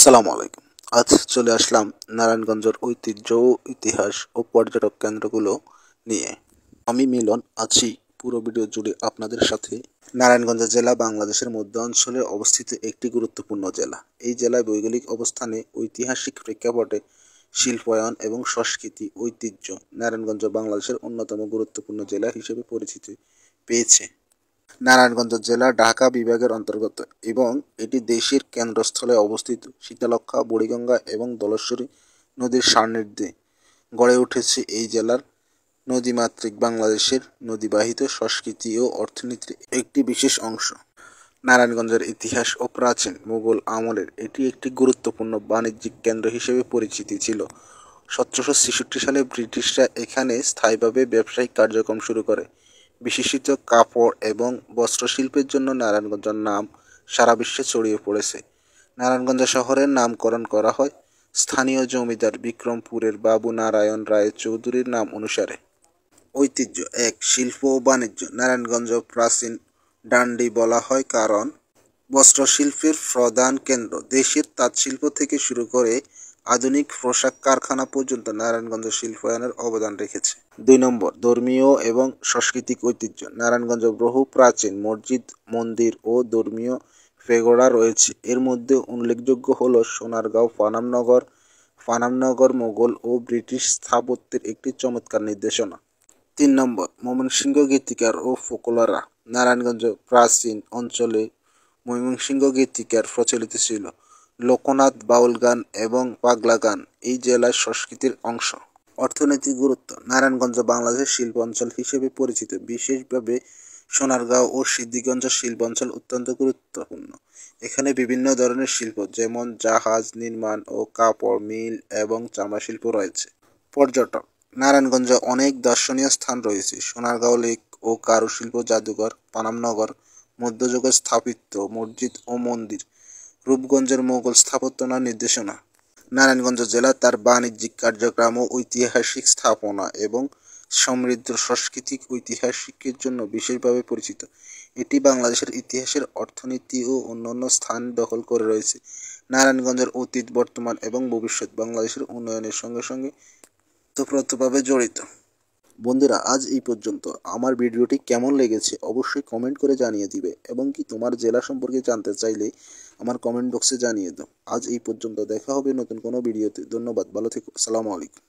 আসসালামু আলাইকুম। আজ চলে আসলাম নারায়ণগঞ্জের ঐতিহ্য, ইতিহাস ও পর্যটক কেন্দ্রগুলো নিয়ে। আমি মিলন আছি পুরো ভিডিও জুড়ে আপনাদের সাথে। নারায়ণগঞ্জ জেলা বাংলাদেশের মধ্য অঞ্চলে অবস্থিত একটি গুরুত্বপূর্ণ জেলা। এই জেলায় ভৌগোলিক অবস্থানে, ঐতিহাসিক প্রেক্ষাপটে, শিল্পায়ন এবং সংস্কৃতি ঐতিহ্য নারায়ণগঞ্জ বাংলাদেশের অন্যতম গুরুত্বপূর্ণ জেলা হিসেবে পরিচিতি পেয়েছে। নারায়ণগঞ্জ জেলা ঢাকা বিভাগের অন্তর্গত এবং এটি দেশের কেন্দ্রস্থলে অবস্থিত। শীতলক্ষ্যা, বুড়িগঙ্গা এবং ধলেশ্বরী নদীর সান্নিধ্যে গড়ে উঠেছে এই জেলার নদীমাতৃক বাংলাদেশের নদীবাহিত সংস্কৃতি ও অর্থনীতির একটি বিশেষ অংশ। নারায়ণগঞ্জের ইতিহাস ও প্রাচীন মুঘল আমলের এটি একটি গুরুত্বপূর্ণ বাণিজ্যিক কেন্দ্র হিসেবে পরিচিতি ছিল। 1766 সালে ব্রিটিশরা এখানে স্থায়ীভাবে ব্যবসায়িক কার্যক্রম শুরু করে। বিশেষিত কাপড় এবং বস্ত্রশিল্পের জন্য নারায়ণগঞ্জের নাম সারা বিশ্বে ছড়িয়ে পড়েছে। নারায়ণগঞ্জ শহরের নামকরণ করা হয় স্থানীয় জমিদার বিক্রমপুরের বাবু নারায়ণ রায় চৌধুরীর নাম অনুসারে। ঐতিহ্য এক, শিল্প ও বাণিজ্য। নারায়ণগঞ্জ প্রাচীন ডান্ডি বলা হয় কারণ বস্ত্রশিল্পের প্রধান কেন্দ্র। দেশের তাঁতশিল্প থেকে শুরু করে আধুনিক পোশাক কারখানা পর্যন্ত নারায়ণগঞ্জ শিল্পায়নের অবদান রেখেছে। 2 নম্বর, ধর্মীয় এবং সাংস্কৃতিক ঐতিহ্য। নারায়ণগঞ্জ বহু প্রাচীন মসজিদ, মন্দির ও ধর্মীয় পেগোডা রয়েছে। এর মধ্যে উল্লেখযোগ্য হল সোনারগাঁও পানামনগর মোগল ও ব্রিটিশ স্থাপত্যের একটি চমৎকার নিদর্শন। 3 নম্বর, ময়মনসিংহ গীতিকার ও ফোকলোরা। নারায়ণগঞ্জ প্রাচীন অঞ্চলে ময়মনসিংহ গীতিকার প্রচলিত ছিল। লোকনাথ, বাউল গান এবং পাগলা গান এই জেলার সংস্কৃতির অংশ। অর্থনৈতিক গুরুত্ব। নারায়ণগঞ্জ বাংলাদেশের শিল্পাঞ্চল হিসেবে পরিচিত। বিশেষভাবে সোনারগাঁও ও সিদ্দিকগঞ্জ শিল্পাঞ্চল অত্যন্ত গুরুত্বপূর্ণ। এখানে বিভিন্ন ধরনের শিল্প যেমন জাহাজ নির্মাণ ও কাপড় মিল এবং চামড়া শিল্প রয়েছে। পর্যটক। নারায়ণগঞ্জে অনেক দর্শনীয় স্থান রয়েছে। সোনারগাঁও লেক ও কারুশিল্প জাদুঘর, পানামনগর মধ্যযুগের স্থাপত্য, মসজিদ ও মন্দির, রূপগঞ্জের মোগল স্থাপত্য নিদর্শনা। নারায়ণগঞ্জ জেলা তার বাণিজ্যিক কার্যক্রম ও ঐতিহাসিক স্থাপনা এবং সমৃদ্ধ সাংস্কৃতিক ঐতিহাসিকের জন্য বিশেষভাবে পরিচিত। এটি বাংলাদেশের ইতিহাসের, অর্থনীতি ও অন্যান্য স্থান দখল করে রয়েছে। নারায়ণগঞ্জের অতীত, বর্তমান এবং ভবিষ্যৎ বাংলাদেশের উন্নয়নের সঙ্গে সঙ্গে ওতপ্রোতভাবে জড়িত। বন্ধুরা, আজ এই পর্যন্ত। আমার ভিডিওটি কেমন লেগেছে অবশ্যই কমেন্ট করে জানিয়ে দিবে এবং কি তোমার জেলা সম্পর্কে জানতে চাইলে আমার কমেন্ট বক্সে জানিয়ে দাও। আজ এই পর্যন্ত, দেখা হবে নতুন কোনো ভিডিওতে। ধন্যবাদ, ভালো থেকো। আসসালামু আলাইকুম।